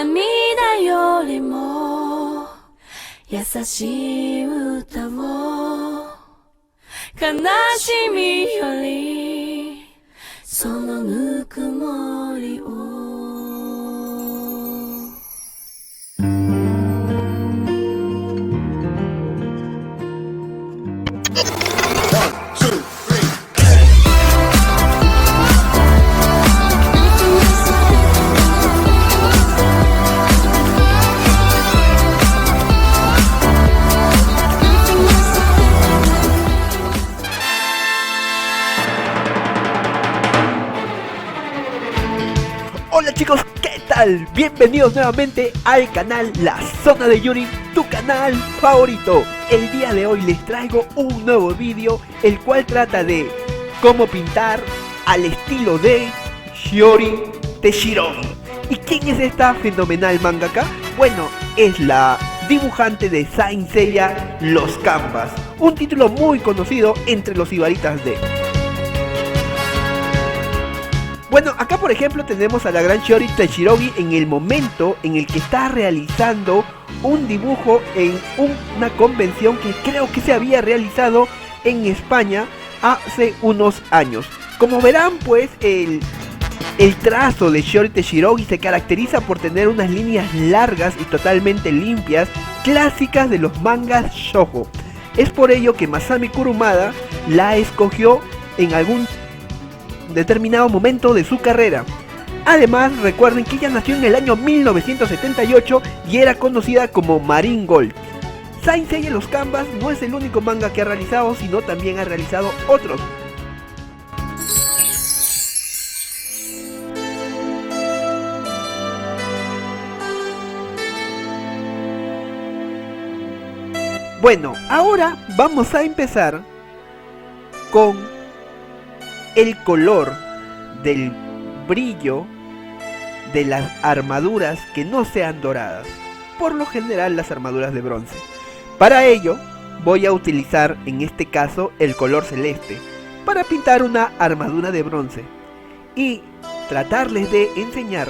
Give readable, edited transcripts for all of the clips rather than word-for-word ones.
涙よりも優しい歌を悲しみよりそのぬくもりをHola chicos, ¿qué tal? Bienvenidos nuevamente al canal La Zona de Yuri, tu canal favorito. El día de hoy les traigo un nuevo vídeo, el cual trata de cómo pintar al estilo de Shiori Teshirogi. ¿Y quién es esta fenomenal mangaka? Bueno, es la dibujante de Saint Seiya Los Canvas, un título muy conocido entre los ibaritas de... Bueno, acá por ejemplo tenemos a la gran Shiori Teshirogi en el momento en el que está realizando un dibujo en una convención que creo que se había realizado en España hace unos años. Como verán, pues el trazo de Shiori Teshirogi se caracteriza por tener unas líneas largas y totalmente limpias, clásicas de los mangas shoujo. Es por ello que Masami Kurumada la escogió en algún determinado momento de su carrera. Además, recuerden que ella nació en el año 1978 y era conocida como Marine Gold. Saint Seiya Los Canvas no es el único manga que ha realizado, sino también ha realizado otros. Bueno, ahora vamos a empezar con el color del brillo de las armaduras que no sean doradas, por lo general las armaduras de bronce. Para ello voy a utilizar en este caso el color celeste para pintar una armadura de bronce y tratarles de enseñar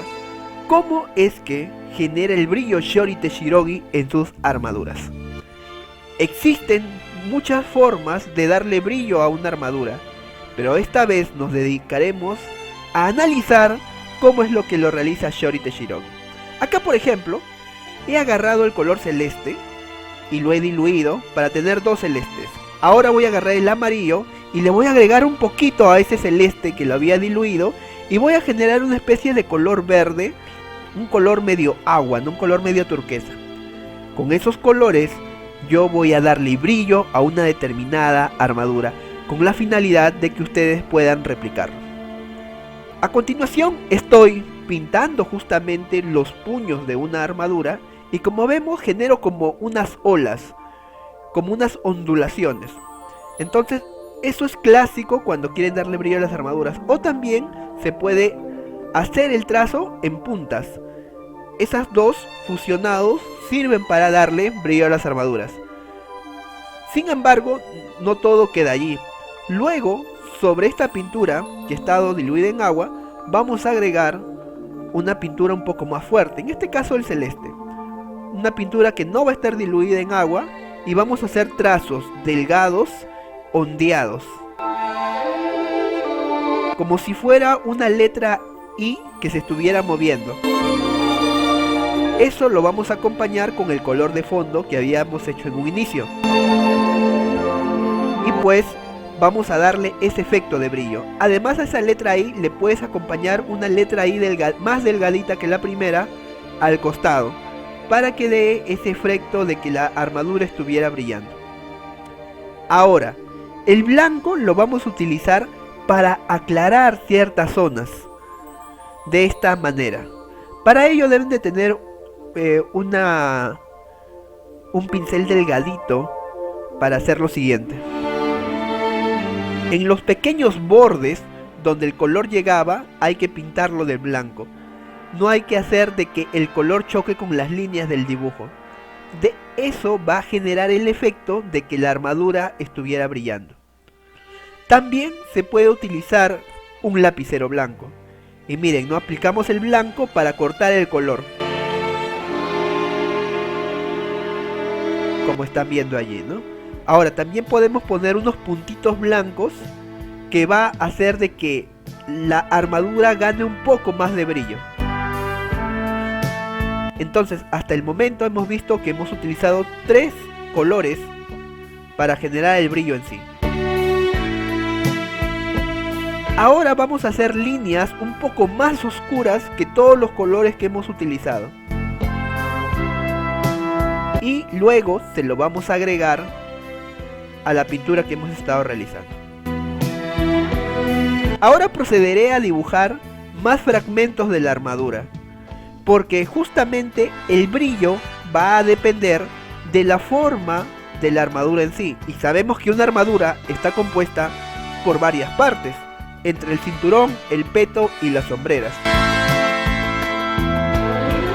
cómo es que genera el brillo Shiori Teshirogi en sus armaduras. Existen muchas formas de darle brillo a una armadura, pero esta vez nos dedicaremos a analizar cómo es lo que lo realiza Shiori Teshirogi. Acá por ejemplo, he agarrado el color celeste y lo he diluido para tener dos celestes. Ahora voy a agarrar el amarillo y le voy a agregar un poquito a ese celeste que lo había diluido y voy a generar una especie de color verde, un color medio agua, no un color medio turquesa. Con esos colores yo voy a darle brillo a una determinada armadura, con la finalidad de que ustedes puedan replicarlo. A continuación estoy pintando justamente los puños de una armadura y como vemos genero como unas olas, como unas ondulaciones. Entonces eso es clásico cuando quieren darle brillo a las armaduras, o también se puede hacer el trazo en puntas. Esas dos fusionados sirven para darle brillo a las armaduras. Sin embargo, no todo queda allí. Luego, sobre esta pintura que ha estado diluida en agua, vamos a agregar una pintura un poco más fuerte, en este caso el celeste. Una pintura que no va a estar diluida en agua y vamos a hacer trazos delgados, ondeados. Como si fuera una letra I que se estuviera moviendo. Eso lo vamos a acompañar con el color de fondo que habíamos hecho en un inicio. Y pues vamos a darle ese efecto de brillo. Además a esa letra I le puedes acompañar una letra I más delgadita que la primera al costado, para que dé ese efecto de que la armadura estuviera brillando. Ahora, el blanco lo vamos a utilizar para aclarar ciertas zonas. De esta manera. Para ello deben de tener un pincel delgadito para hacer lo siguiente. En los pequeños bordes donde el color llegaba hay que pintarlo de blanco. No hay que hacer de que el color choque con las líneas del dibujo. De eso va a generar el efecto de que la armadura estuviera brillando. También se puede utilizar un lapicero blanco. Y miren, no aplicamos el blanco para cortar el color. como están viendo allí, ¿no? Ahora también podemos poner unos puntitos blancos que va a hacer de que la armadura gane un poco más de brillo. Entonces, hasta el momento hemos visto que hemos utilizado 3 colores para generar el brillo en sí. Ahora vamos a hacer líneas un poco más oscuras que todos los colores que hemos utilizado. Y luego se lo vamos a agregar a la pintura que hemos estado realizando. Ahora procederé a dibujar más fragmentos de la armadura, porque justamente el brillo va a depender de la forma de la armadura en sí. Y sabemos que una armadura está compuesta por varias partes, entre el cinturón, el peto y las sombreras.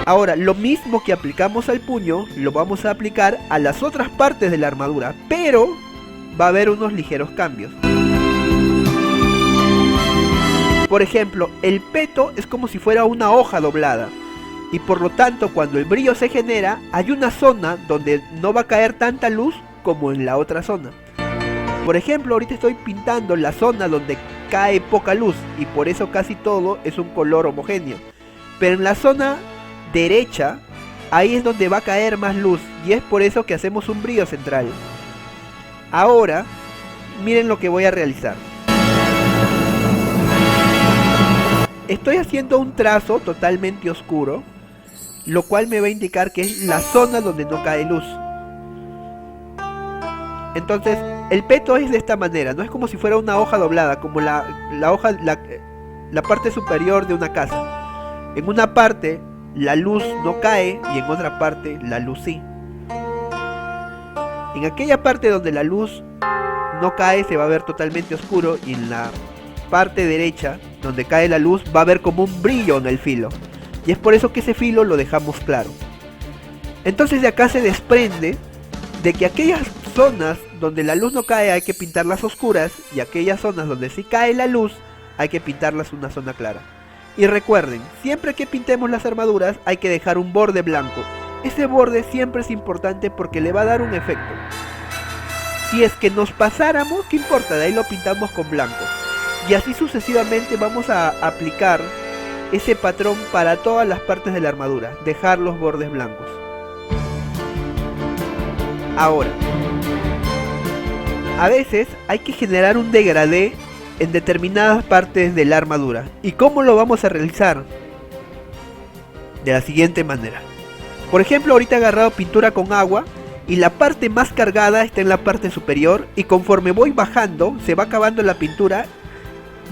Ahora, lo mismo que aplicamos al puño, lo vamos a aplicar a las otras partes de la armadura, pero va a haber unos ligeros cambios. Por ejemplo, el peto es como si fuera una hoja doblada, y por lo tanto cuando el brillo se genera, hay una zona donde no va a caer tanta luz como en la otra zona. Por ejemplo, ahorita estoy pintando la zona donde cae poca luz, y por eso casi todo es un color homogéneo. Pero en la zona derecha, ahí es donde va a caer más luz, y es por eso que hacemos un brillo central. Ahora, miren lo que voy a realizar. Estoy haciendo un trazo totalmente oscuro, lo cual me va a indicar que es la zona donde no cae luz. Entonces, el peto es de esta manera, no es como si fuera una hoja doblada, como la parte superior de una casa. En una parte la luz no cae y en otra parte la luz sí. En aquella parte donde la luz no cae se va a ver totalmente oscuro, y en la parte derecha donde cae la luz va a haber como un brillo en el filo, y es por eso que ese filo lo dejamos claro. Entonces de acá se desprende de que aquellas zonas donde la luz no cae hay que pintarlas oscuras, y aquellas zonas donde sí cae la luz hay que pintarlas una zona clara. Y recuerden, siempre que pintemos las armaduras hay que dejar un borde blanco. Ese borde siempre es importante porque le va a dar un efecto. Si es que nos pasáramos, ¿qué importa? De ahí lo pintamos con blanco. Y así sucesivamente vamos a aplicar ese patrón para todas las partes de la armadura, dejar los bordes blancos. Ahora, a veces hay que generar un degradé en determinadas partes de la armadura. ¿Y cómo lo vamos a realizar? De la siguiente manera. Por ejemplo, ahorita he agarrado pintura con agua y la parte más cargada está en la parte superior, y conforme voy bajando se va acabando la pintura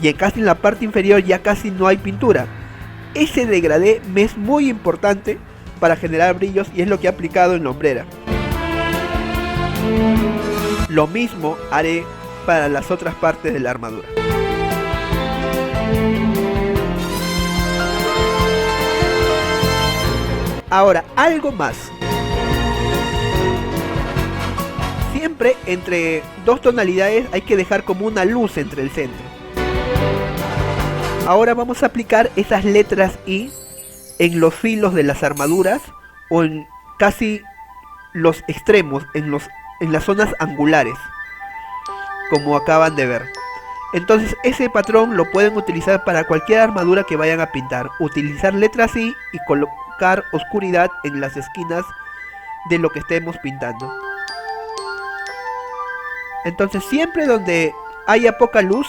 y casi en la parte inferior ya casi no hay pintura. Ese degradé me es muy importante para generar brillos, y es lo que he aplicado en la hombrera. Lo mismo haré para las otras partes de la armadura. Ahora, algo más. Siempre entre dos tonalidades hay que dejar como una luz entre el centro. Ahora vamos a aplicar esas letras I en los filos de las armaduras, o en casi los extremos, en las zonas angulares, como acaban de ver. Entonces ese patrón lo pueden utilizar para cualquier armadura que vayan a pintar. Utilizar letras I y colocar oscuridad en las esquinas de lo que estemos pintando. Entonces siempre donde haya poca luz,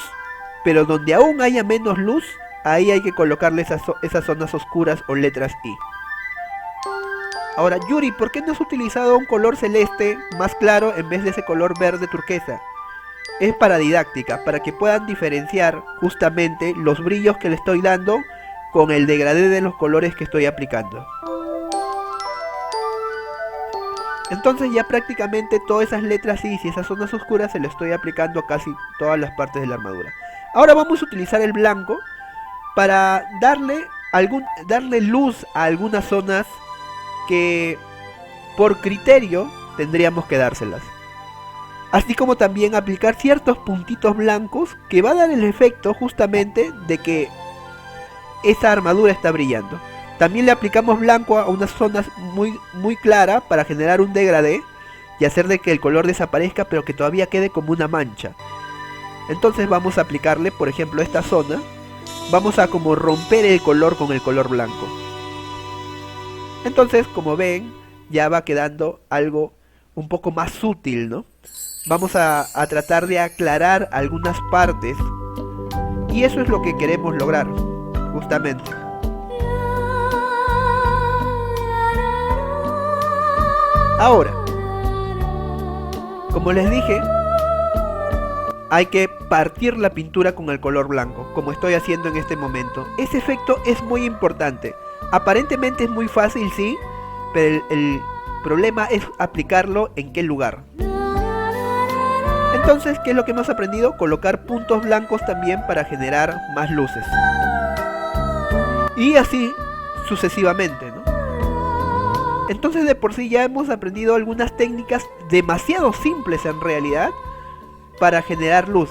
pero donde aún haya menos luz, ahí hay que colocarle esas zonas oscuras o letras I. Ahora, Yuri, ¿por qué no has utilizado un color celeste más claro en vez de ese color verde turquesa? Es para didáctica, para que puedan diferenciar justamente los brillos que le estoy dando con el degradé de los colores que estoy aplicando. Entonces ya prácticamente todas esas letras I y esas zonas oscuras se le estoy aplicando a casi todas las partes de la armadura. Ahora vamos a utilizar el blanco para darle luz a algunas zonas que por criterio tendríamos que dárselas. Así como también aplicar ciertos puntitos blancos que va a dar el efecto justamente de que esa armadura está brillando. También le aplicamos blanco a unas zonas muy claras para generar un degradé, y hacer de que el color desaparezca, pero que todavía quede como una mancha. Entonces vamos a aplicarle, por ejemplo, esta zona. Vamos a como romper el color con el color blanco. Entonces, como ven, ya va quedando algo un poco más sutil, ¿no? Vamos a tratar de aclarar algunas partes. Y eso es lo que queremos lograr, justamente. Ahora, como les dije, hay que partir la pintura con el color blanco, como estoy haciendo en este momento. Ese efecto es muy importante. Aparentemente es muy fácil, sí, pero el problema es aplicarlo en qué lugar. Entonces, ¿qué es lo que hemos aprendido? Colocar puntos blancos también para generar más luces. Y así sucesivamente, ¿no? Entonces de por sí ya hemos aprendido algunas técnicas demasiado simples en realidad para generar luz.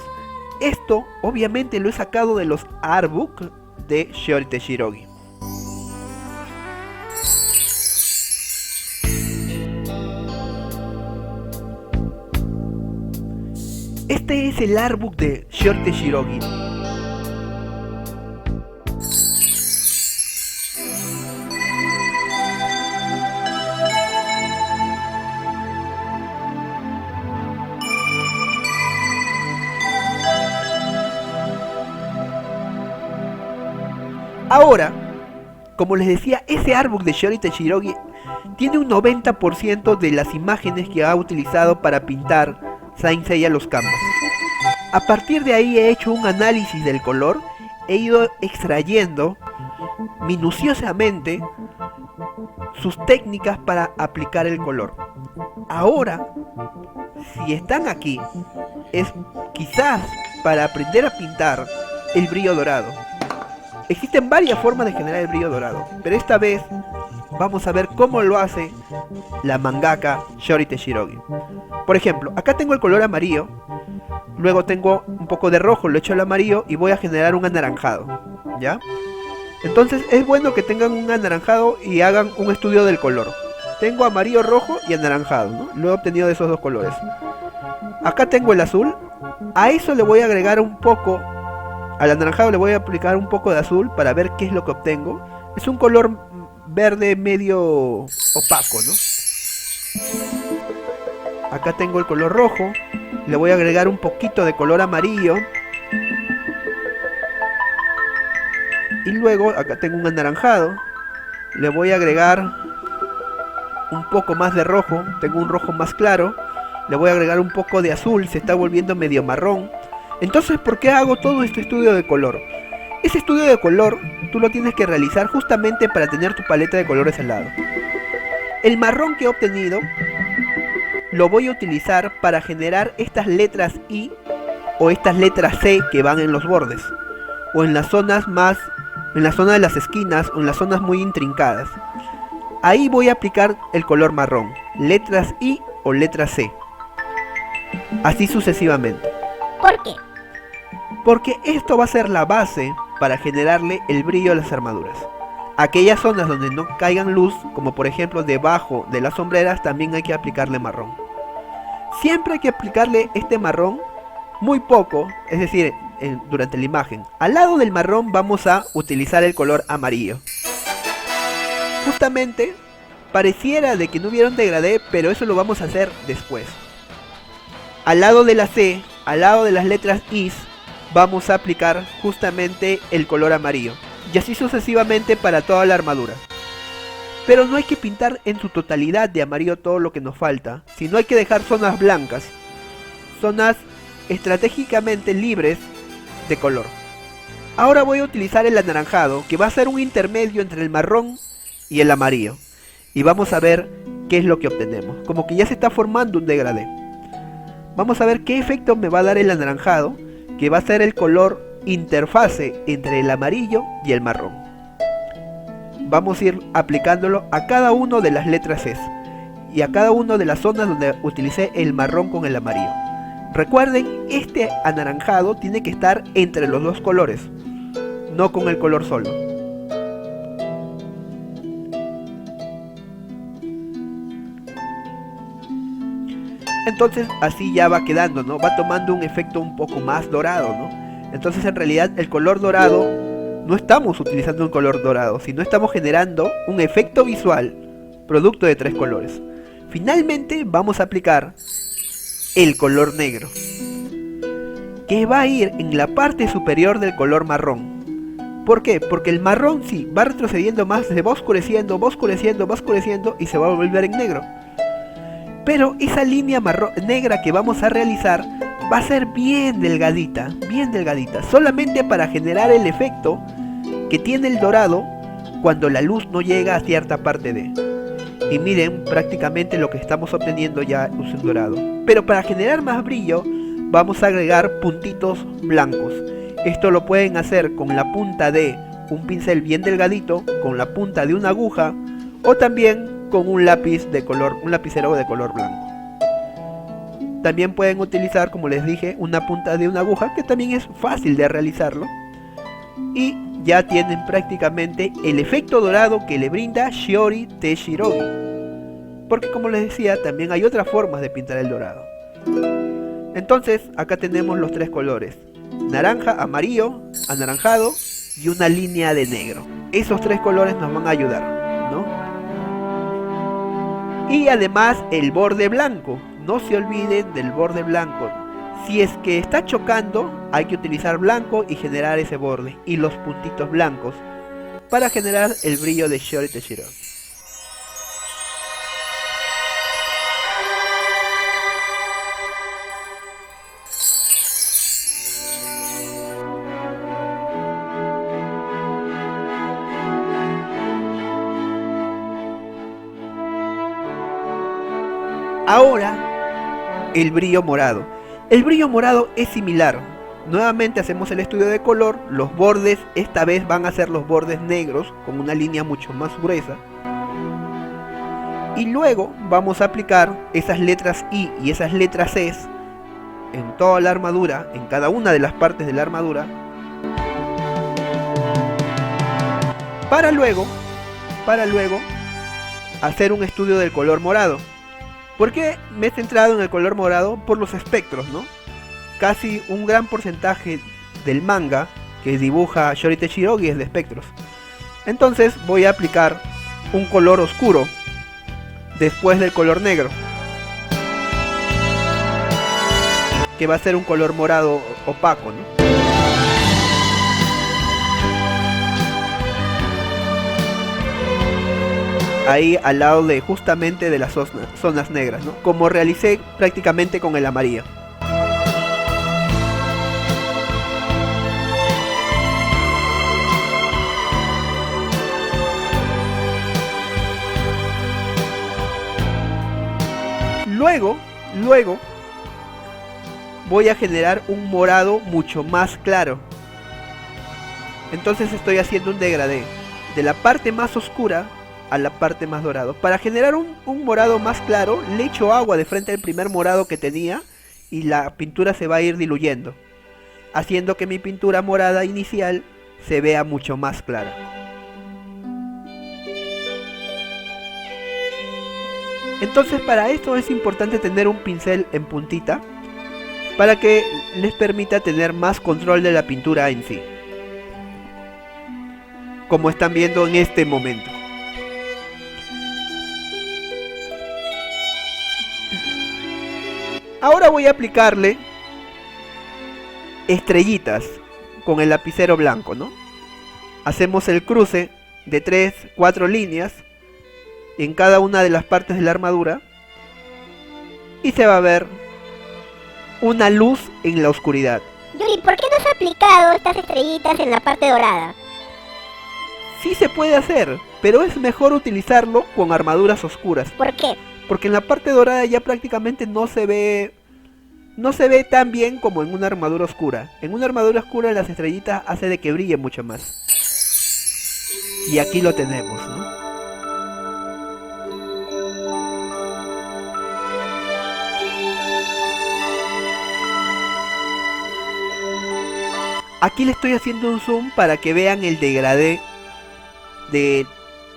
Esto obviamente lo he sacado de los artbooks de Shiori Teshirogi. Este es el artbook de Shiori Teshirogi. Ahora, como les decía, ese artbook de Shiori Teshirogi tiene un 90% de las imágenes que ha utilizado para pintar Saint Seiya los canvas. A partir de ahí he hecho un análisis del color, he ido extrayendo minuciosamente sus técnicas para aplicar el color. Ahora, si están aquí, es quizás para aprender a pintar el brillo dorado. Existen varias formas de generar el brillo dorado, pero esta vez vamos a ver cómo lo hace la mangaka Shiori Teshirogi. Por ejemplo, acá tengo el color amarillo, luego tengo un poco de rojo, lo echo al amarillo y voy a generar un anaranjado, ¿ya? Entonces es bueno que tengan un anaranjado y hagan un estudio del color. Tengo amarillo, rojo y anaranjado, ¿no? Lo he obtenido de esos dos colores. Acá tengo el azul, a eso le voy a agregar un poco. Al anaranjado le voy a aplicar un poco de azul para ver qué es lo que obtengo. Es un color verde medio opaco, ¿no? Acá tengo el color rojo. Le voy a agregar un poquito de color amarillo. Y luego acá tengo un anaranjado. Le voy a agregar un poco más de rojo. Tengo un rojo más claro. Le voy a agregar un poco de azul. Se está volviendo medio marrón. Entonces, ¿por qué hago todo este estudio de color? Ese estudio de color tú lo tienes que realizar justamente para tener tu paleta de colores al lado. El marrón que he obtenido lo voy a utilizar para generar estas letras I o estas letras C que van en los bordes o en las zonas más, en la zona de las esquinas o en las zonas muy intrincadas. Ahí voy a aplicar el color marrón, letras I o letras C, así sucesivamente. ¿Por qué? Porque esto va a ser la base para generarle el brillo a las armaduras. Aquellas zonas donde no caigan luz, como por ejemplo debajo de las sombreras, también hay que aplicarle marrón. Siempre hay que aplicarle este marrón muy poco, es decir, durante la imagen. Al lado del marrón vamos a utilizar el color amarillo. Justamente pareciera de que no hubiera un degradé, pero eso lo vamos a hacer después. Al lado de la C, al lado de las letras I, vamos a aplicar justamente el color amarillo. Y así sucesivamente para toda la armadura. Pero no hay que pintar en su totalidad de amarillo todo lo que nos falta, sino hay que dejar zonas blancas. Zonas estratégicamente libres de color. Ahora voy a utilizar el anaranjado, que va a ser un intermedio entre el marrón y el amarillo. Y vamos a ver qué es lo que obtenemos. Como que ya se está formando un degradé. Vamos a ver qué efecto me va a dar el anaranjado, que va a ser el color interfase entre el amarillo y el marrón. Vamos a ir aplicándolo a cada una de las letras S y a cada una de las zonas donde utilicé el marrón con el amarillo. Recuerden, este anaranjado tiene que estar entre los dos colores, no con el color solo. Entonces así ya va quedando, ¿no? Va tomando un efecto un poco más dorado, ¿no? Entonces en realidad el color dorado, no estamos utilizando un color dorado, sino estamos generando un efecto visual producto de 3 colores. Finalmente vamos a aplicar el color negro, que va a ir en la parte superior del color marrón. ¿Por qué? Porque el marrón sí va retrocediendo más, se va oscureciendo, va oscureciendo, va oscureciendo y se va a volver en negro. Pero esa línea negra que vamos a realizar va a ser bien delgadita, solamente para generar el efecto que tiene el dorado cuando la luz no llega a cierta parte de. Y miren prácticamente lo que estamos obteniendo ya es un dorado. Pero para generar más brillo vamos a agregar puntitos blancos. Esto lo pueden hacer con la punta de un pincel bien delgadito, con la punta de una aguja o también con un lápiz de color, un lapicero de color blanco. También pueden utilizar, como les dije, una punta de una aguja, que también es fácil de realizarlo. Y ya tienen prácticamente el efecto dorado que le brinda Shiori Teshirogi. Porque como les decía, también hay otras formas de pintar el dorado. Entonces, acá tenemos los 3 colores: naranja, amarillo, anaranjado y una línea de negro. Esos 3 colores nos van a ayudar, ¿no? Y además el borde blanco, no se olviden del borde blanco. Si es que está chocando, hay que utilizar blanco y generar ese borde y los puntitos blancos para generar el brillo de Shiori Teshirogi. Ahora, el brillo morado. El brillo morado es similar. Nuevamente hacemos el estudio de color. Los bordes esta vez van a ser los bordes negros con una línea mucho más gruesa. Y luego vamos a aplicar esas letras I y esas letras S en toda la armadura, en cada una de las partes de la armadura. Para luego hacer un estudio del color morado. ¿Por qué me he centrado en el color morado? Por los espectros, ¿no? Casi un gran porcentaje del manga que dibuja Shiori Teshirogi es de espectros. Entonces voy a aplicar un color oscuro después del color negro, que va a ser un color morado opaco, ¿no? Ahí al lado de justamente de las zonas negras, ¿no? Como realicé prácticamente con el amarillo. Luego voy a generar un morado mucho más claro. Entonces estoy haciendo un degradé de la parte más oscura a la parte más dorado. Para generar un morado más claro, le echo agua de frente al primer morado que tenía y la pintura se va a ir diluyendo, haciendo que mi pintura morada inicial se vea mucho más clara. Entonces para esto es importante tener un pincel en puntita para que les permita tener más control de la pintura en sí, como están viendo en este momento. Ahora voy a aplicarle estrellitas con el lapicero blanco, ¿no? Hacemos el cruce de 3, 4 líneas en cada una de las partes de la armadura y se va a ver una luz en la oscuridad. Yuri, ¿por qué no has aplicado estas estrellitas en la parte dorada? Sí se puede hacer, pero es mejor utilizarlo con armaduras oscuras. ¿Por qué? Porque en la parte dorada ya prácticamente no se ve tan bien como en una armadura oscura. En una armadura oscura las estrellitas hace de que brille mucho más. Y aquí lo tenemos, ¿no? Aquí le estoy haciendo un zoom para que vean el degradé de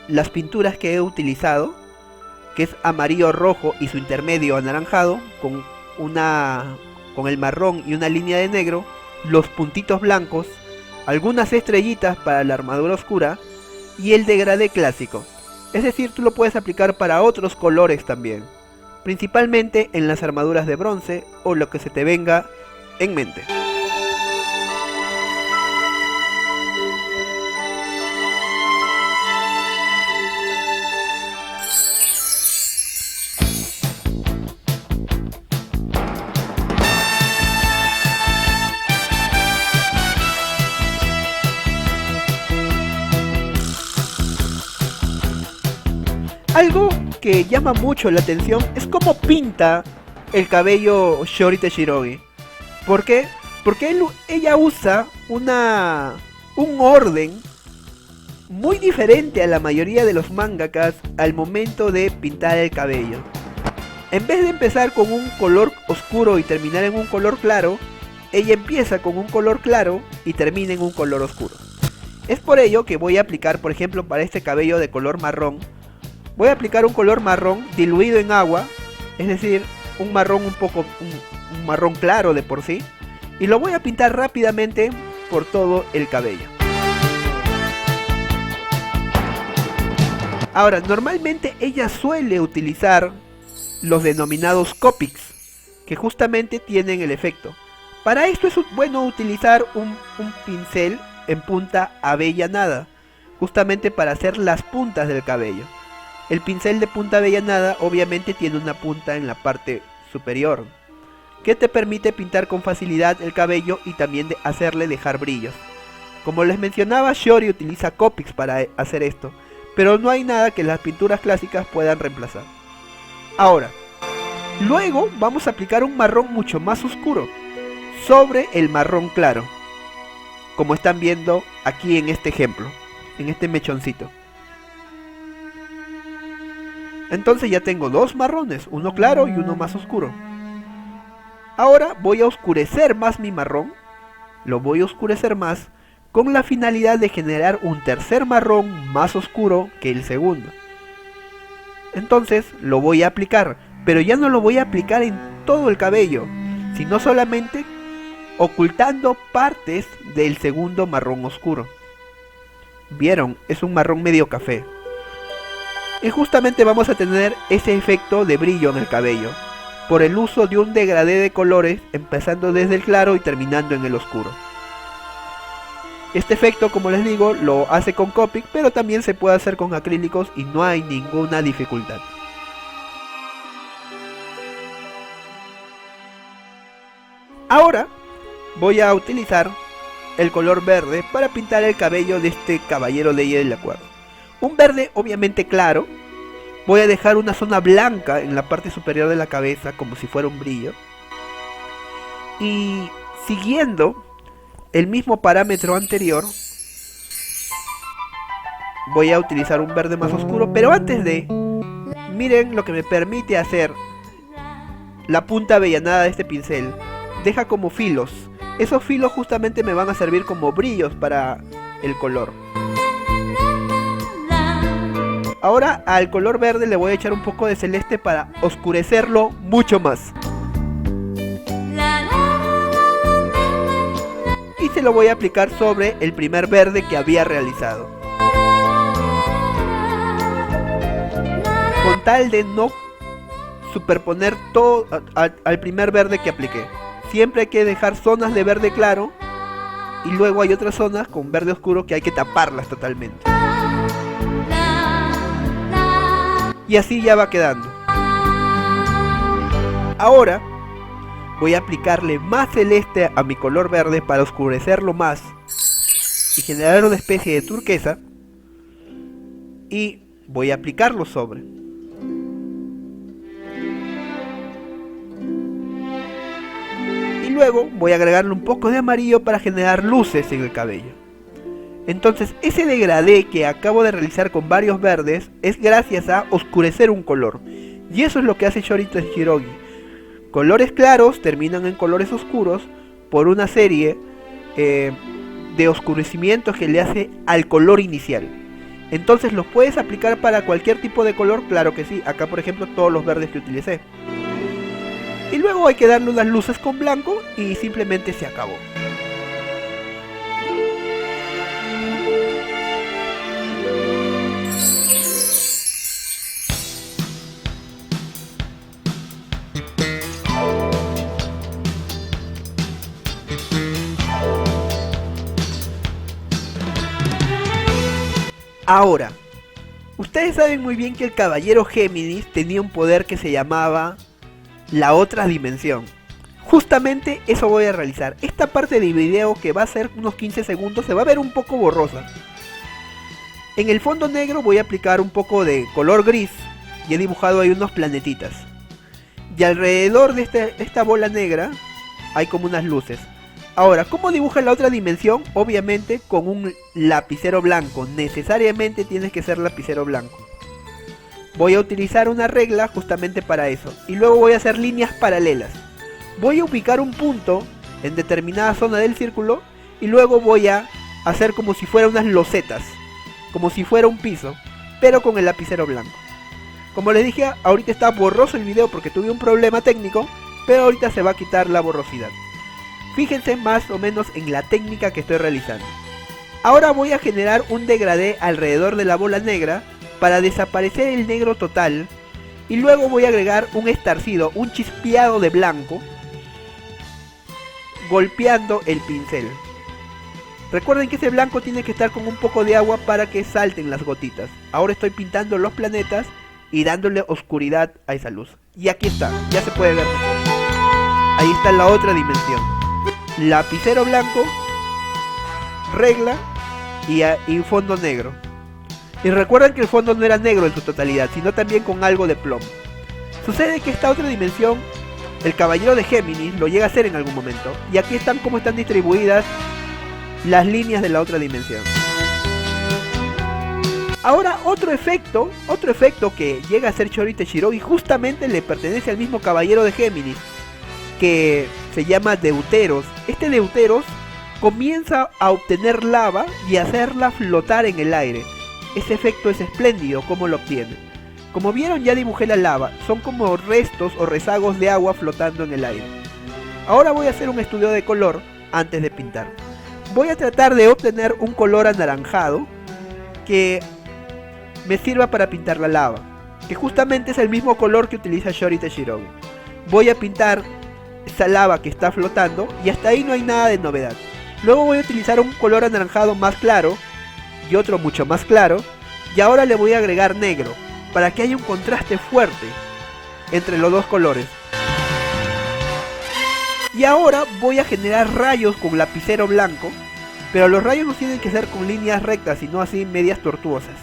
las pinturas que he utilizado que es amarillo rojo y su intermedio anaranjado, con el marrón y una línea de negro, los puntitos blancos, algunas estrellitas para la armadura oscura y el degradé clásico. Es decir, tú lo puedes aplicar para otros colores también, principalmente en las armaduras de bronce o lo que se te venga en mente. Algo que llama mucho la atención es cómo pinta el cabello Shiori Teshirogi. ¿Por qué? Porque ella usa un orden muy diferente a la mayoría de los mangakas al momento de pintar el cabello. En vez de empezar con un color oscuro y terminar en un color claro, ella empieza con un color claro y termina en un color oscuro. Es por ello que voy a aplicar, por ejemplo, para este cabello de color marrón, voy a aplicar un color marrón diluido en agua, es decir, un marrón un marrón claro de por sí, y lo voy a pintar rápidamente por todo el cabello. Ahora, normalmente ella suele utilizar los denominados Copics, que justamente tienen el efecto. Para esto es bueno utilizar un pincel en punta avellanada, justamente para hacer las puntas del cabello. El pincel de punta avellanada obviamente tiene una punta en la parte superior, que te permite pintar con facilidad el cabello y también hacerle dejar brillos. Como les mencionaba, Shiori utiliza Copics para hacer esto, pero no hay nada que las pinturas clásicas puedan reemplazar. Ahora, luego vamos a aplicar un marrón mucho más oscuro sobre el marrón claro, como están viendo aquí en este ejemplo, en este mechoncito. Entonces ya tengo dos marrones, uno claro y uno más oscuro. Ahora voy a oscurecer más mi marrón, lo voy a oscurecer más con la finalidad de generar un tercer marrón más oscuro que el segundo. Entonces lo voy a aplicar, pero ya no lo voy a aplicar en todo el cabello, sino solamente ocultando partes del segundo marrón oscuro. ¿Vieron? Es un marrón medio café. Y justamente vamos a tener ese efecto de brillo en el cabello, por el uso de un degradé de colores, empezando desde el claro y terminando en el oscuro. Este efecto, como les digo, lo hace con Copic, pero también se puede hacer con acrílicos y no hay ninguna dificultad. Ahora voy a utilizar el color verde para pintar el cabello de este caballero Ley del Acuerdo. Un verde obviamente claro. Voy a dejar una zona blanca en la parte superior de la cabeza como si fuera un brillo. Y siguiendo el mismo parámetro anterior, voy a utilizar un verde más oscuro, pero antes de, miren lo que me permite hacer la punta avellanada de este pincel. Deja como filos. Esos filos justamente me van a servir como brillos para el color. Ahora al color verde le voy a echar un poco de celeste para oscurecerlo mucho más. Y se lo voy a aplicar sobre el primer verde que había realizado, con tal de no superponer todo al primer verde que apliqué. Siempre hay que dejar zonas de verde claro y luego hay otras zonas con verde oscuro que hay que taparlas totalmente. Y así ya va quedando. Ahora voy a aplicarle más celeste a mi color verde para oscurecerlo más y generar una especie de turquesa, y voy a aplicarlo sobre. Y luego voy a agregarle un poco de amarillo para generar luces en el cabello. Entonces ese degradé que acabo de realizar con varios verdes es gracias a oscurecer un color. Y eso es lo que hace Shiori Teshirogi. Colores claros terminan en colores oscuros por una serie de oscurecimientos que le hace al color inicial. Entonces, ¿los puedes aplicar para cualquier tipo de color? Claro que sí. Acá, por ejemplo, todos los verdes que utilicé. Y luego hay que darle unas luces con blanco y simplemente se acabó. Ahora, ustedes saben muy bien que el caballero Géminis tenía un poder que se llamaba la otra dimensión. Justamente eso voy a realizar. Esta parte del video, que va a ser unos 15 segundos, se va a ver un poco borrosa. En el fondo negro voy a aplicar un poco de color gris y he dibujado ahí unos planetitas. Y alrededor de esta bola negra hay como unas luces. Ahora, ¿cómo dibuja la otra dimensión? Obviamente con un lapicero blanco. Necesariamente tienes que ser lapicero blanco. Voy a utilizar una regla justamente para eso. Y luego voy a hacer líneas paralelas. Voy a ubicar un punto en determinada zona del círculo. Y luego voy a hacer como si fuera unas losetas. Como si fuera un piso. Pero con el lapicero blanco. Como les dije, ahorita está borroso el video porque tuve un problema técnico. Pero ahorita se va a quitar la borrosidad. Fíjense más o menos en la técnica que estoy realizando. Ahora voy a generar un degradé alrededor de la bola negra para desaparecer el negro total. Y luego voy a agregar un estarcido, un chispeado de blanco, golpeando el pincel. Recuerden que ese blanco tiene que estar con un poco de agua para que salten las gotitas. Ahora estoy pintando los planetas y dándole oscuridad a esa luz. Y aquí está, ya se puede ver mejor. Ahí está la otra dimensión. Lapicero blanco, regla y fondo negro. Y recuerden que el fondo no era negro en su totalidad, sino también con algo de plomo. Sucede que esta otra dimensión, el caballero de Géminis lo llega a hacer en algún momento. Y aquí están como están distribuidas las líneas de la otra dimensión. Ahora otro efecto que llega a ser Shori Teshirogi justamente le pertenece al mismo caballero de Géminis, que se llama Deuteros. Este Deuteros comienza a obtener lava y hacerla flotar en el aire. Ese efecto es espléndido como lo obtiene. Como vieron, ya dibujé la lava. Son como restos o rezagos de agua flotando en el aire. Ahora voy a hacer un estudio de color antes de pintar. Voy a tratar de obtener un color anaranjado que me sirva para pintar la lava, que justamente es el mismo color que utiliza Shori Teshirogi. Voy a pintar esa lava que está flotando y hasta ahí no hay nada de novedad. Luego voy a utilizar un color anaranjado más claro y otro mucho más claro, y ahora le voy a agregar negro para que haya un contraste fuerte entre los dos colores. Y ahora voy a generar rayos con lapicero blanco, pero los rayos no tienen que ser con líneas rectas, sino así medias tortuosas.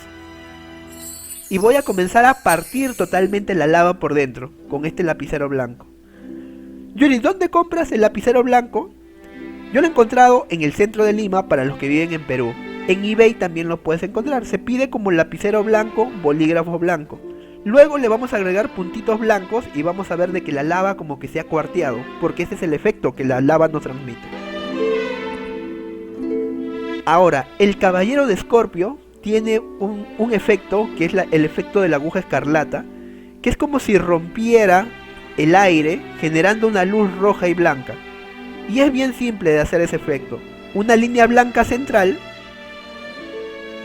Y voy a comenzar a partir totalmente la lava por dentro con este lapicero blanco. Yuri, ¿dónde compras el lapicero blanco? Yo lo he encontrado en el centro de Lima para los que viven en Perú. En eBay también lo puedes encontrar. Se pide como lapicero blanco, bolígrafo blanco. Luego le vamos a agregar puntitos blancos y vamos a ver de que la lava como que se ha cuarteado, porque ese es el efecto que la lava nos transmite. Ahora, el caballero de Escorpio tiene un efecto que es el efecto de la aguja escarlata, que es como si rompiera el aire generando una luz roja y blanca. Y es bien simple de hacer ese efecto. Una línea blanca central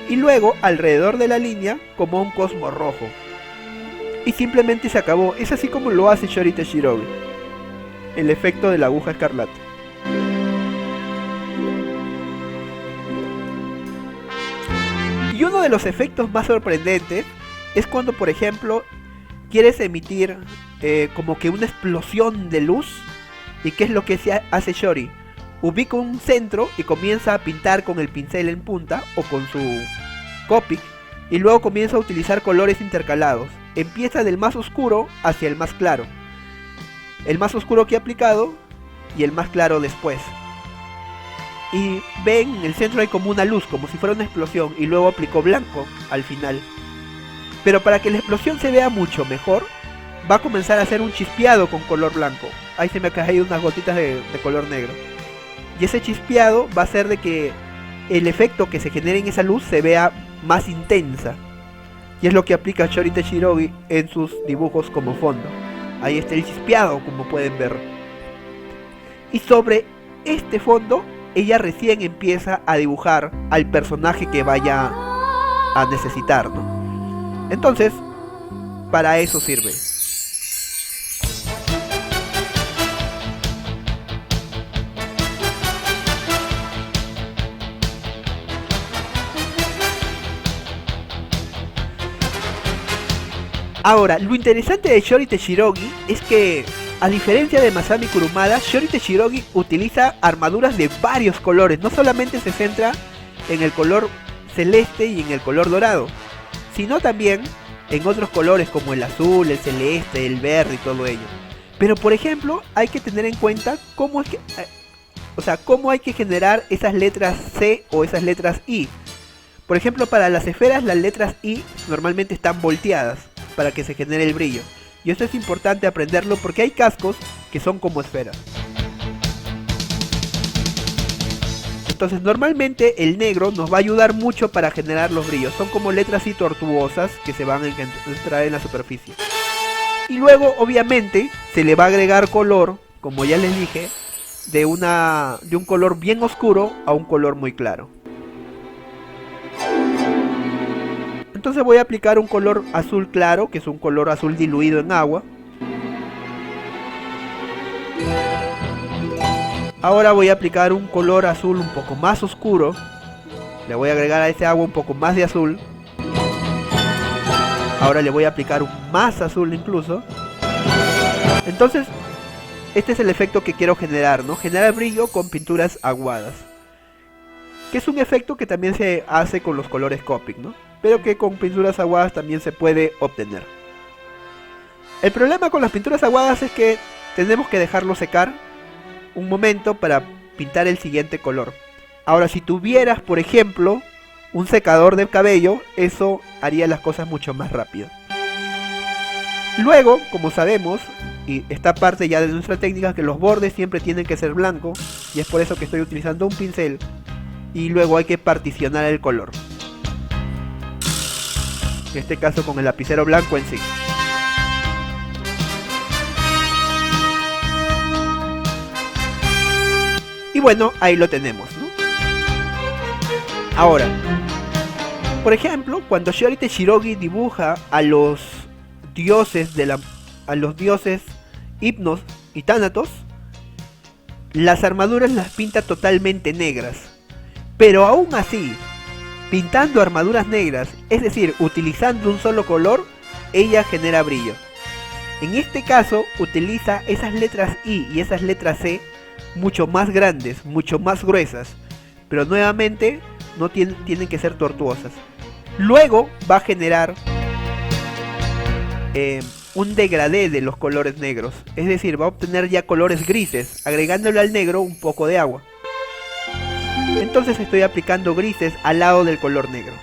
y luego alrededor de la línea como un cosmos rojo. Y simplemente se acabó. Es así como lo hace Shori Teshirogi. El efecto de la aguja escarlata. Y uno de los efectos más sorprendentes es cuando, por ejemplo, quieres emitir como que una explosión de luz. ¿Y qué es lo que hace Shori? Ubica un centro y comienza a pintar con el pincel en punta o con su Copic, y luego comienza a utilizar colores intercalados. Empieza del más oscuro hacia el más claro. El más oscuro que ha aplicado y el más claro después. Y ven, en el centro hay como una luz, como si fuera una explosión, y luego aplicó blanco al final. Pero para que la explosión se vea mucho mejor, va a comenzar a hacer un chispeado con color blanco. Ahí se me han caído unas gotitas de color negro. Y ese chispeado va a hacer de que el efecto que se genere en esa luz se vea más intensa. Y es lo que aplica Shori Teshirogi en sus dibujos como fondo. Ahí está el chispeado, como pueden ver. Y sobre este fondo, ella recién empieza a dibujar al personaje que vaya a necesitar, ¿no? Entonces, para eso sirve. Ahora, lo interesante de Shori Teshirogi es que, a diferencia de Masami Kurumada, Shori Teshirogi utiliza armaduras de varios colores. No solamente se centra en el color celeste y en el color dorado, sino también en otros colores como el azul, el celeste, el verde y todo ello. Pero por ejemplo, hay que tener en cuenta cómo es que, cómo hay que generar esas letras C o esas letras I. Por ejemplo, para las esferas las letras I normalmente están volteadas para que se genere el brillo. Y esto es importante aprenderlo porque hay cascos que son como esferas. Entonces normalmente el negro nos va a ayudar mucho para generar los brillos. Son como letras así tortuosas que se van a entrar en la superficie. Y luego obviamente se le va a agregar color, como ya les dije, de un color bien oscuro a un color muy claro. Entonces voy a aplicar un color azul claro, que es un color azul diluido en agua. Ahora voy a aplicar un color azul un poco más oscuro. Le voy a agregar a ese agua un poco más de azul. Ahora le voy a aplicar un más azul incluso. Entonces, este es el efecto que quiero generar, ¿no? Generar brillo con pinturas aguadas. Que es un efecto que también se hace con los colores Copic, ¿no? Pero que con pinturas aguadas también se puede obtener. El problema con las pinturas aguadas es que tenemos que dejarlo secar un momento para pintar el siguiente color. Ahora, si tuvieras, por ejemplo, un secador de cabello, eso haría las cosas mucho más rápido. Luego, como sabemos, y esta parte ya de nuestra técnica, que los bordes siempre tienen que ser blancos, y es por eso que estoy utilizando un pincel, y luego hay que particionar el color. En este caso con el lapicero blanco en sí. Y bueno, ahí lo tenemos, ¿no? Ahora, por ejemplo, cuando Shori Teshirogi dibuja a los dioses Hypnos y Thanatos, las armaduras las pinta totalmente negras. Pero aún así, pintando armaduras negras, es decir, utilizando un solo color, ella genera brillo. En este caso, utiliza esas letras I y esas letras C mucho más grandes, mucho más gruesas, pero nuevamente no tienen que ser tortuosas. Luego va a generar un degradé de los colores negros, es decir, va a obtener ya colores grises, agregándole al negro un poco de agua. Entonces estoy aplicando grises al lado del color negro.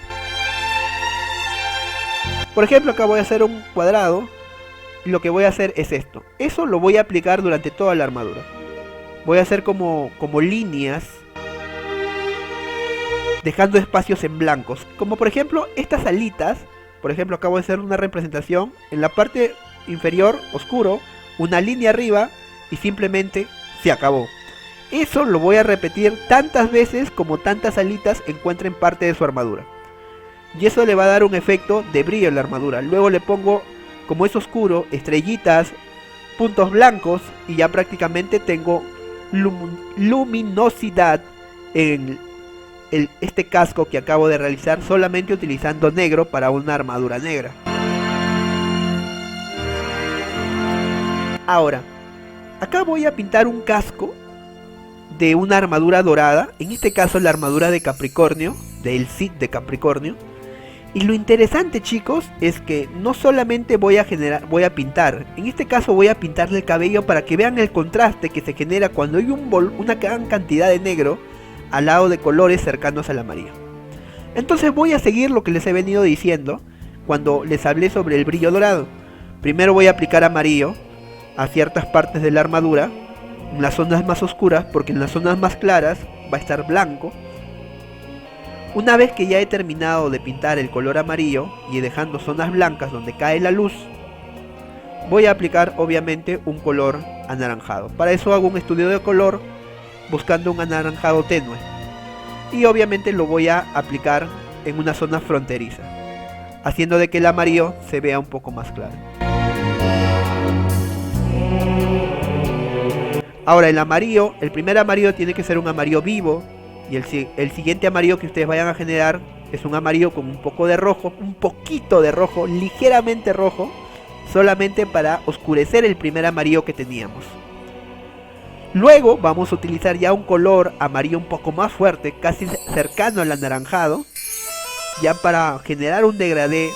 Por ejemplo, acá voy a hacer un cuadrado. Y lo que voy a hacer es esto. Eso lo voy a aplicar durante toda la armadura. Voy a hacer como líneas, dejando espacios en blancos. Como por ejemplo estas alitas. Por ejemplo, acá voy a hacer una representación. En la parte inferior, oscuro, una línea arriba y simplemente se acabó. Eso lo voy a repetir tantas veces como tantas alitas encuentren parte de su armadura. Y eso le va a dar un efecto de brillo en la armadura. Luego le pongo, como es oscuro, estrellitas, puntos blancos y ya prácticamente tengo luminosidad en este casco que acabo de realizar solamente utilizando negro para una armadura negra. Ahora, acá voy a pintar un casco de una armadura dorada, en este caso la armadura de Capricornio, del Cid de Capricornio. Y lo interesante, chicos, es que no solamente voy a pintar, en este caso voy a pintarle el cabello para que vean el contraste que se genera cuando hay una gran cantidad de negro al lado de colores cercanos al amarillo. Entonces voy a seguir lo que les he venido diciendo cuando les hablé sobre el brillo dorado. Primero voy a aplicar amarillo a ciertas partes de la armadura, en las zonas más oscuras, porque en las zonas más claras va a estar blanco. Una vez que ya he terminado de pintar el color amarillo y dejando zonas blancas donde cae la luz, voy a aplicar obviamente un color anaranjado. Para eso hago un estudio de color buscando un anaranjado tenue. Y obviamente lo voy a aplicar en una zona fronteriza, haciendo de que el amarillo se vea un poco más claro. Ahora el amarillo, el primer amarillo tiene que ser un amarillo vivo. Y el siguiente amarillo que ustedes vayan a generar es un amarillo con un poco de rojo, un poquito de rojo, ligeramente rojo, solamente para oscurecer el primer amarillo que teníamos. Luego vamos a utilizar ya un color amarillo un poco más fuerte, casi cercano al anaranjado, ya para generar un degradé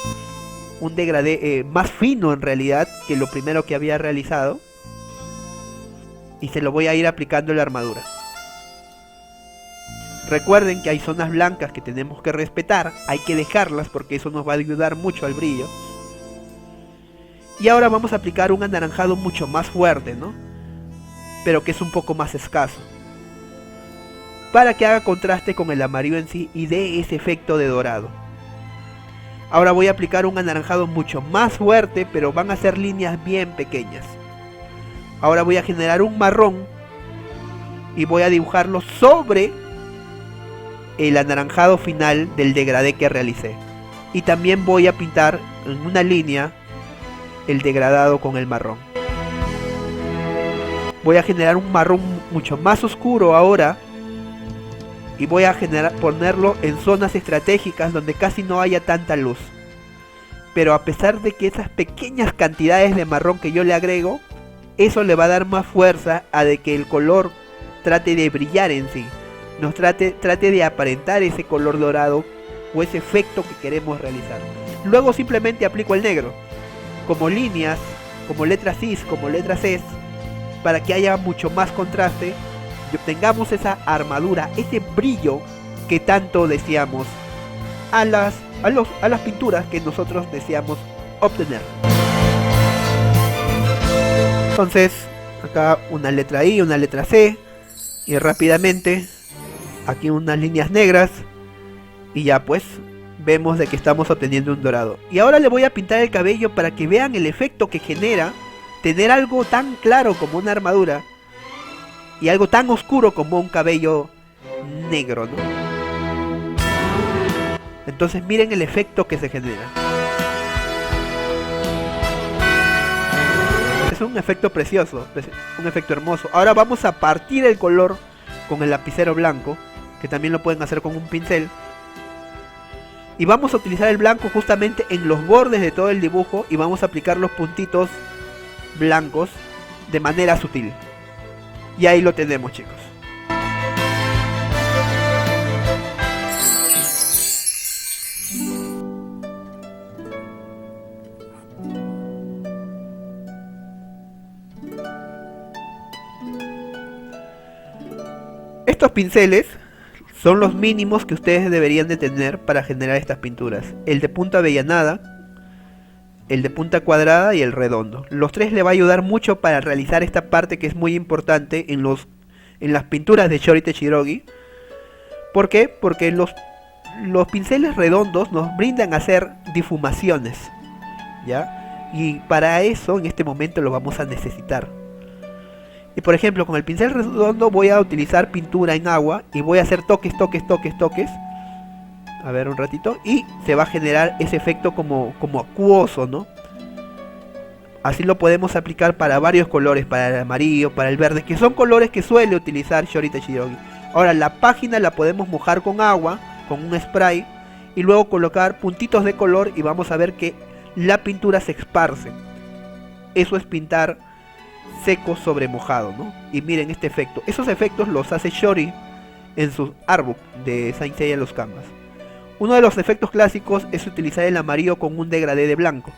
más fino en realidad que lo primero que había realizado. Y se lo voy a ir aplicando en la armadura. Recuerden que hay zonas blancas que tenemos que respetar, hay que dejarlas porque eso nos va a ayudar mucho al brillo. Y ahora vamos a aplicar un anaranjado mucho más fuerte, ¿no? Pero que es un poco más escaso, para que haga contraste con el amarillo en sí y dé ese efecto de dorado. Ahora voy a aplicar un anaranjado mucho más fuerte, pero van a ser líneas bien pequeñas. Ahora voy a generar un marrón y voy a dibujarlo sobre el anaranjado final del degradé que realicé. Y también voy a pintar en una línea el degradado con el marrón. Voy a generar un marrón mucho más oscuro ahora. Y voy a ponerlo en zonas estratégicas donde casi no haya tanta luz. Pero a pesar de que esas pequeñas cantidades de marrón que yo le agrego, eso le va a dar más fuerza a de que el color trate de brillar en sí. Trate de aparentar ese color dorado o ese efecto que queremos realizar. Luego simplemente aplico el negro como líneas, como letras Cis, como letras Es, para que haya mucho más contraste y obtengamos esa armadura, ese brillo que tanto deseamos a las pinturas que nosotros deseamos obtener. Entonces acá una letra I, una letra C, y rápidamente aquí unas líneas negras, y ya pues vemos de que estamos obteniendo un dorado. Y ahora le voy a pintar el cabello para que vean el efecto que genera tener algo tan claro como una armadura y algo tan oscuro como un cabello negro, ¿no? Entonces miren el efecto que se genera. Es un efecto precioso, un efecto hermoso. Ahora vamos a partir el color con el lapicero blanco, que también lo pueden hacer con un pincel. Y vamos a utilizar el blanco justamente en los bordes de todo el dibujo y vamos a aplicar los puntitos blancos de manera sutil. Y ahí lo tenemos, chicos. Estos pinceles son los mínimos que ustedes deberían de tener para generar estas pinturas. El de punta avellanada, el de punta cuadrada y el redondo. Los tres le va a ayudar mucho para realizar esta parte que es muy importante en las pinturas de Shori Teshirogi. ¿Por qué? Porque los pinceles redondos nos brindan a hacer difumaciones, ¿ya? Y para eso en este momento lo vamos a necesitar. Y por ejemplo, con el pincel redondo voy a utilizar pintura en agua y voy a hacer toques. A ver un ratito. Y se va a generar ese efecto como acuoso, ¿no? Así lo podemos aplicar para varios colores, para el amarillo, para el verde, que son colores que suele utilizar Shori Teshirogi. Ahora la página la podemos mojar con agua, con un spray, y luego colocar puntitos de color y vamos a ver que la pintura se esparce. Eso es pintar seco sobre mojado, ¿no? Y miren este efecto. Esos efectos los hace Shori en su artbook de Saint Seiya Los Canvas. Uno de los efectos clásicos es utilizar el amarillo con un degradé de blanco.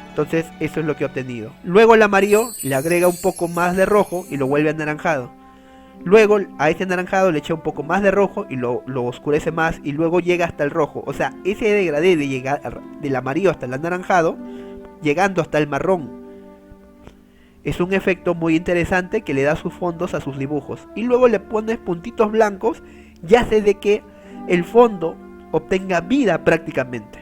Entonces eso es lo que he obtenido. Luego el amarillo le agrega un poco más de rojo y lo vuelve anaranjado. Luego a ese anaranjado le echa un poco más de rojo y lo oscurece más y luego llega hasta el rojo. O sea, ese degradé de llegar del amarillo hasta el anaranjado, llegando hasta el marrón. Es un efecto muy interesante que le da sus fondos a sus dibujos. Y luego le pones puntitos blancos, ya sé de que el fondo obtenga vida prácticamente.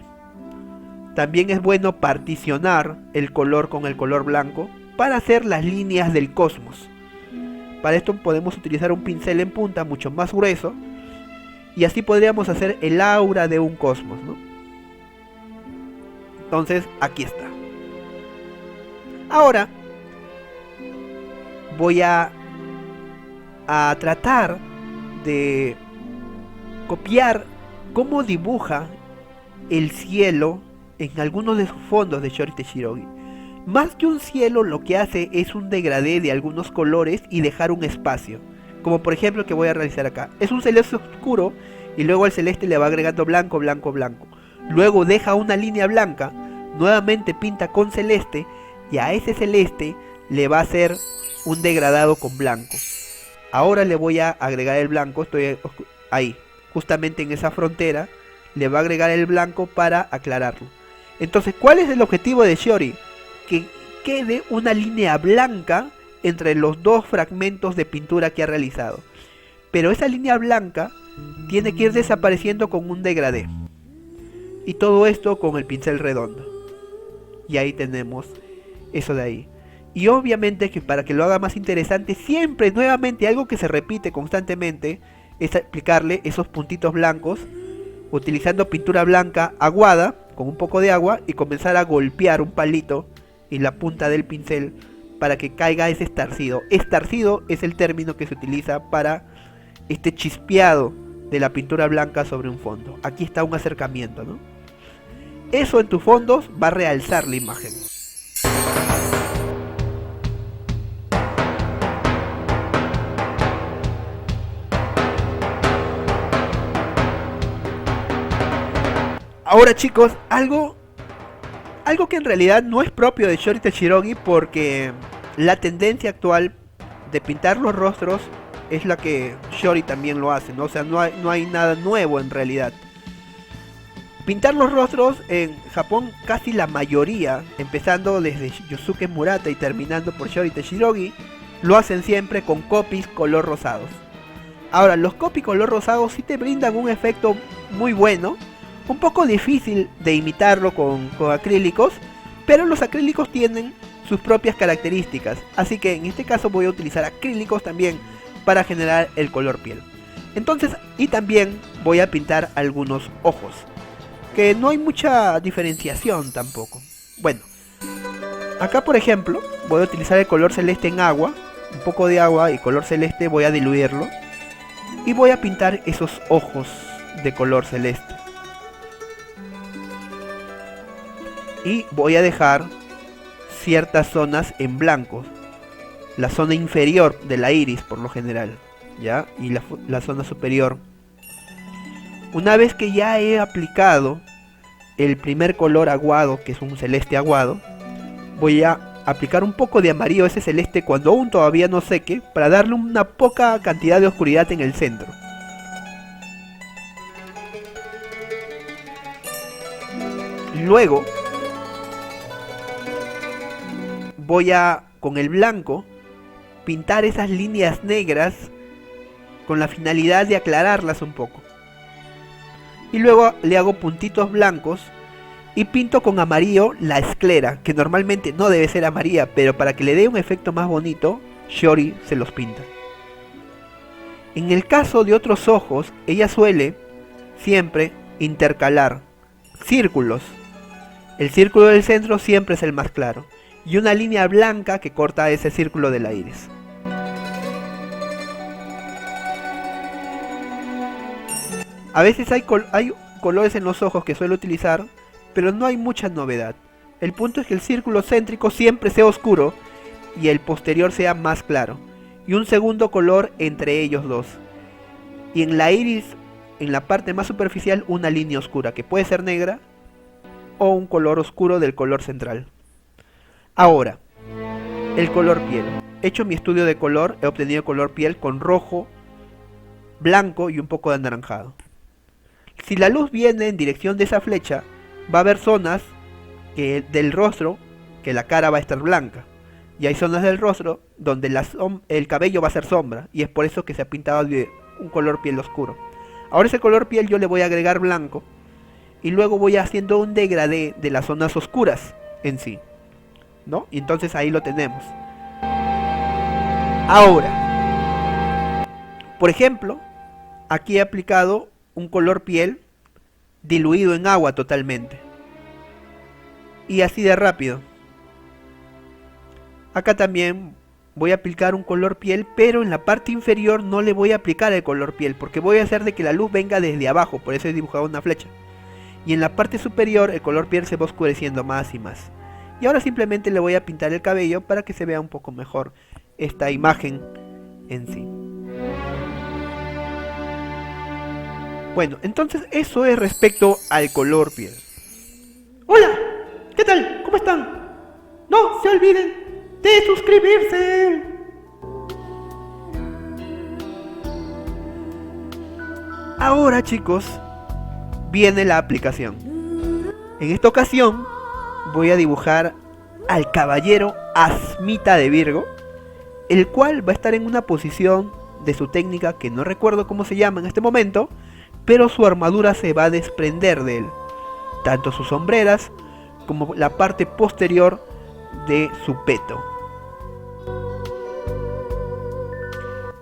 También es bueno particionar el color con el color blanco para hacer las líneas del cosmos. Para esto podemos utilizar un pincel en punta mucho más grueso y así podríamos hacer el aura de un cosmos, ¿no? Entonces aquí está. Ahora voy a tratar de copiar cómo dibuja el cielo en algunos de sus fondos de Shorite Shirogi. Más que un cielo, lo que hace es un degradé de algunos colores y dejar un espacio, como por ejemplo el que voy a realizar acá. Es un celeste oscuro y luego al celeste le va agregando blanco, blanco, blanco. Luego deja una línea blanca, nuevamente pinta con celeste y a ese celeste le va a hacer un degradado con blanco. Ahora le voy a agregar el blanco, estoy ahí, justamente en esa frontera, le va a agregar el blanco para aclararlo. Entonces, ¿cuál es el objetivo de Shiori? Que quede una línea blanca entre los dos fragmentos de pintura que ha realizado. Pero esa línea blanca tiene que ir desapareciendo con un degradé. Y todo esto con el pincel redondo. Y ahí tenemos eso de ahí. Y obviamente que para que lo haga más interesante, siempre nuevamente algo que se repite constantemente es aplicarle esos puntitos blancos utilizando pintura blanca aguada con un poco de agua y comenzar a golpear un palito en la punta del pincel para que caiga ese estarcido. Estarcido es el término que se utiliza para este chispeado de la pintura blanca sobre un fondo. Aquí está un acercamiento, ¿no? Eso en tus fondos va a realzar la imagen. Ahora chicos, algo que en realidad no es propio de Shorite Shirogi, porque la tendencia actual de pintar los rostros es la que Shiori también lo hace, ¿no? O sea, no hay nada nuevo en realidad. Pintar los rostros en Japón, casi la mayoría, empezando desde Yosuke Murata y terminando por Shorite Shirogi, lo hacen siempre con copies color rosados. Ahora, los copies color rosados sí te brindan un efecto muy bueno, un poco difícil de imitarlo con acrílicos, pero los acrílicos tienen sus propias características, así que en este caso voy a utilizar acrílicos también para generar el color piel. Entonces, y también voy a pintar algunos ojos, que no hay mucha diferenciación tampoco. Bueno, acá por ejemplo voy a utilizar el color celeste en agua, un poco de agua y color celeste, voy a diluirlo y voy a pintar esos ojos de color celeste. Y voy a dejar ciertas zonas en blanco, la zona inferior de la iris por lo general, ¿ya? Y la zona superior. Una vez que ya he aplicado el primer color aguado, que es un celeste aguado, voy a aplicar un poco de amarillo a ese celeste cuando aún todavía no seque, para darle una poca cantidad de oscuridad en el centro. Luego voy a, con el blanco, pintar esas líneas negras con la finalidad de aclararlas un poco. Y luego le hago puntitos blancos y pinto con amarillo la esclera, que normalmente no debe ser amarilla, pero para que le dé un efecto más bonito, Shiori se los pinta. En el caso de otros ojos, ella suele siempre intercalar círculos. El círculo del centro siempre es el más claro, y una línea blanca que corta ese círculo de la iris. A veces hay colores en los ojos que suelo utilizar, pero no hay mucha novedad. El punto es que el círculo céntrico siempre sea oscuro y el posterior sea más claro, y un segundo color entre ellos dos. Y en la iris, en la parte más superficial, una línea oscura, que puede ser negra o un color oscuro del color central. Ahora, el color piel. He hecho mi estudio de color, he obtenido color piel con rojo, blanco y un poco de anaranjado. Si la luz viene en dirección de esa flecha, va a haber zonas del rostro que la cara va a estar blanca. Y hay zonas del rostro donde el cabello va a ser sombra. Y es por eso que se ha pintado de un color piel oscuro. Ahora ese color piel yo le voy a agregar blanco y luego voy haciendo un degradé de las zonas oscuras en sí, ¿no? Y entonces ahí lo tenemos. Ahora, por ejemplo, aquí he aplicado un color piel diluido en agua totalmente. Y así de rápido. Acá también voy a aplicar un color piel, pero en la parte inferior no le voy a aplicar el color piel, porque voy a hacer de que la luz venga desde abajo, por eso he dibujado una flecha. Y en la parte superior el color piel se va oscureciendo más y más. Y ahora simplemente le voy a pintar el cabello para que se vea un poco mejor esta imagen en sí. Bueno, entonces eso es respecto al color piel. Hola, ¿qué tal? ¿Cómo están? No se olviden de suscribirse. Ahora, chicos, viene la aplicación. En esta ocasión voy a dibujar al caballero Asmita de Virgo, el cual va a estar en una posición de su técnica que no recuerdo cómo se llama en este momento, pero su armadura se va a desprender de él, tanto sus sombreras como la parte posterior de su peto.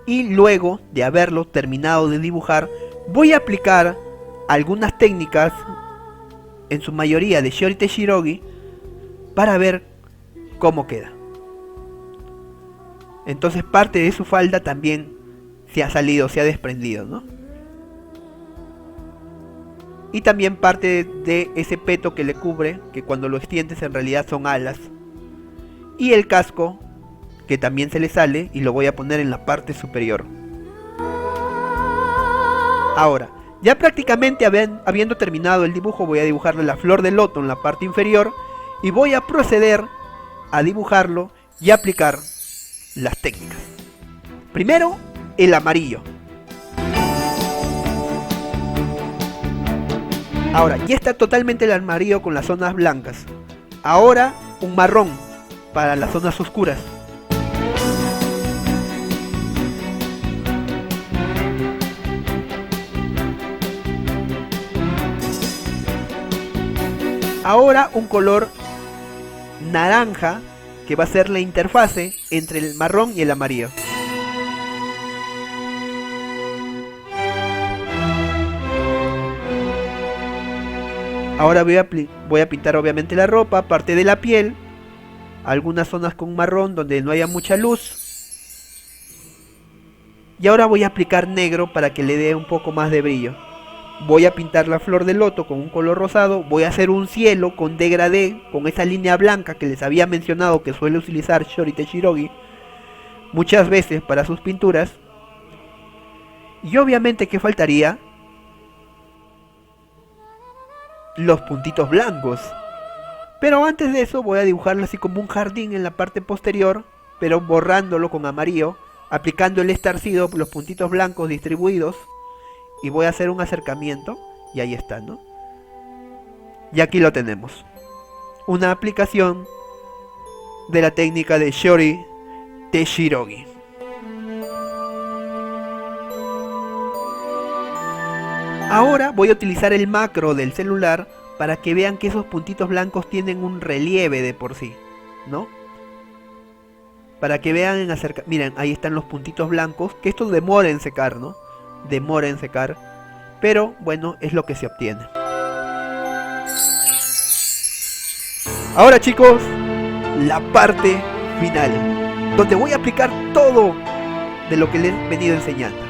Y luego de haberlo terminado de dibujar, voy a aplicar algunas técnicas, en su mayoría de Shiori Teshirogi, para ver cómo queda. Entonces parte de su falda también se ha salido, se ha desprendido, ¿no? Y también parte de ese peto que le cubre, que cuando lo extiendes en realidad son alas. Y el casco, que también se le sale, y lo voy a poner en la parte superior. Ahora, ya prácticamente habiendo terminado el dibujo, voy a dibujarle la flor de loto en la parte inferior, y voy a proceder a dibujarlo y aplicar las técnicas. Primero, el amarillo. Ahora, ya está totalmente el amarillo con las zonas blancas. Ahora, un marrón para las zonas oscuras. Ahora un color naranja, que va a ser la interfase entre el marrón y el amarillo. Ahora voy a pintar obviamente la ropa, parte de la piel, algunas zonas con marrón donde no haya mucha luz. Y ahora voy a aplicar negro para que le dé un poco más de brillo. Voy a pintar la flor de loto con un color rosado. Voy a hacer un cielo con degradé, con esa línea blanca que les había mencionado que suele utilizar Shiori Teshirogi muchas veces para sus pinturas. Y obviamente, ¿qué faltaría? Los puntitos blancos. Pero antes de eso voy a dibujarlo así como un jardín en la parte posterior, pero borrándolo con amarillo, aplicando el estarcido, los puntitos blancos distribuidos. Y voy a hacer un acercamiento. Y ahí está, ¿no? Y aquí lo tenemos. Una aplicación de la técnica de Shiori Teshirogi. Ahora voy a utilizar el macro del celular para que vean que esos puntitos blancos tienen un relieve de por sí, ¿no? Para que vean en acercamiento. Miren, ahí están los puntitos blancos, que esto demora en secar, ¿no? Demora en secar, pero bueno, es lo que se obtiene. Ahora, chicos, la parte final, donde voy a aplicar todo de lo que les he venido enseñando.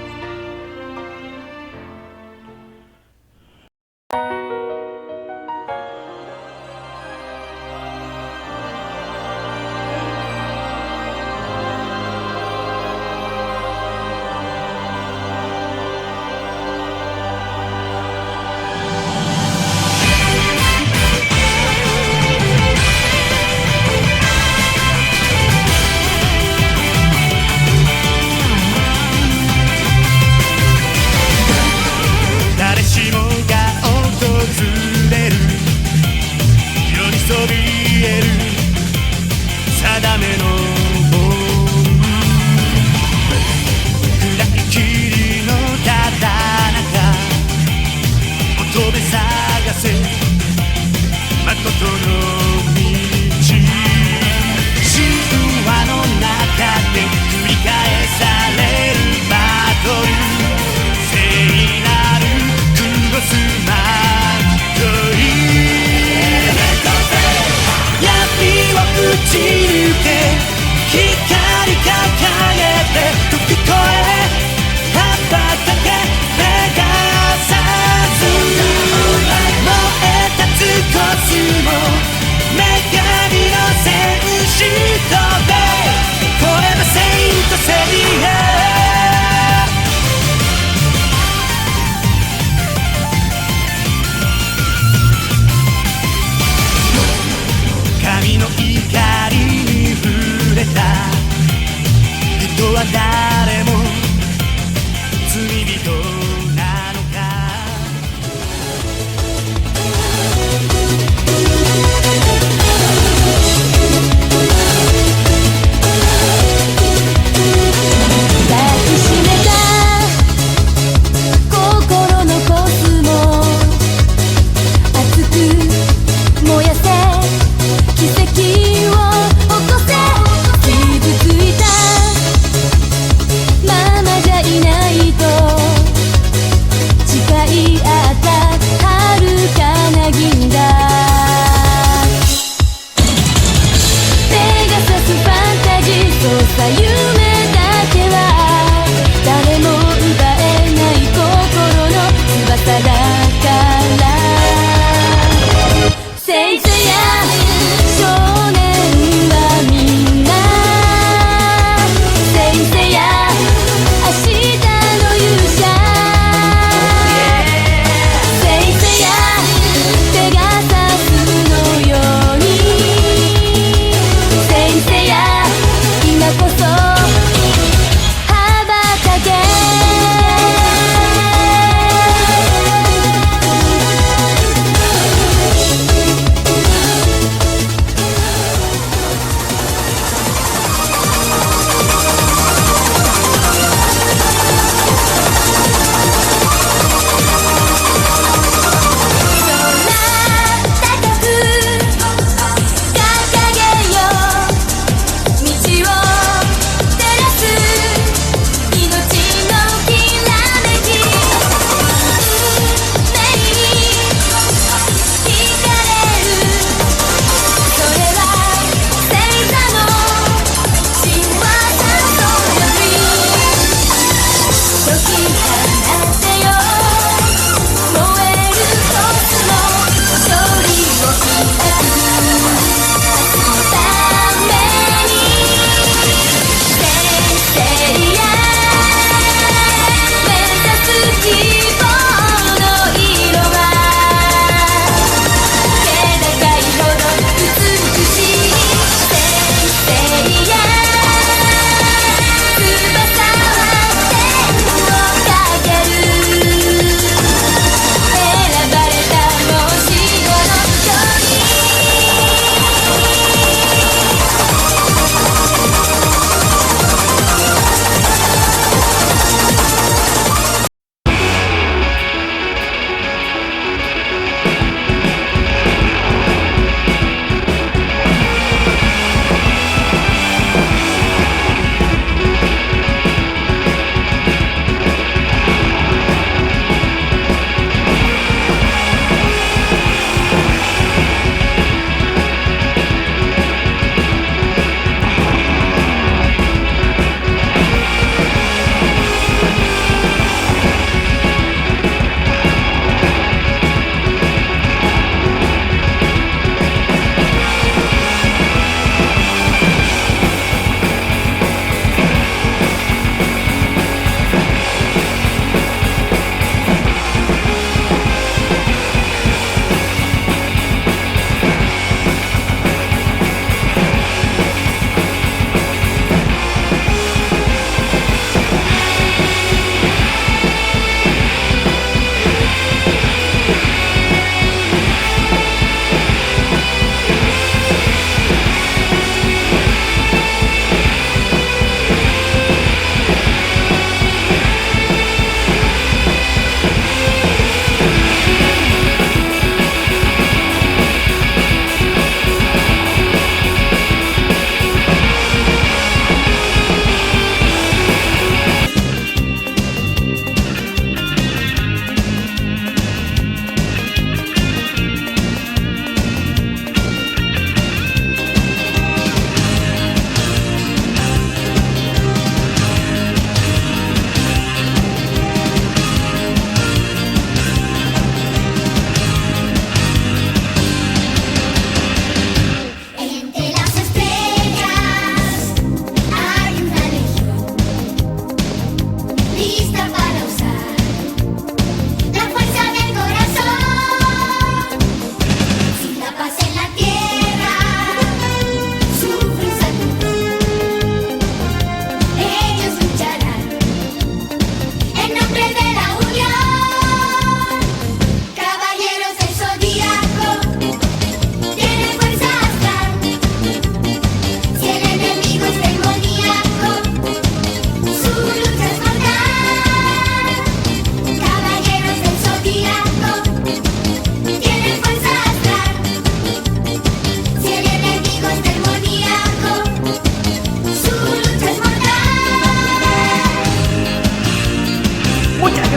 そうさ夢だけは誰も奪えない心の翼だから先生や少年はみんな先生や明日の勇者先生やペガサスのように先生や今こそ羽ばたけ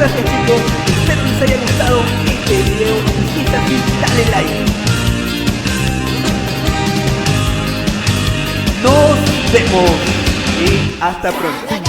Gracias chicos, espero les haya gustado este video. Si es así, dale like. Nos vemos. y hasta pronto.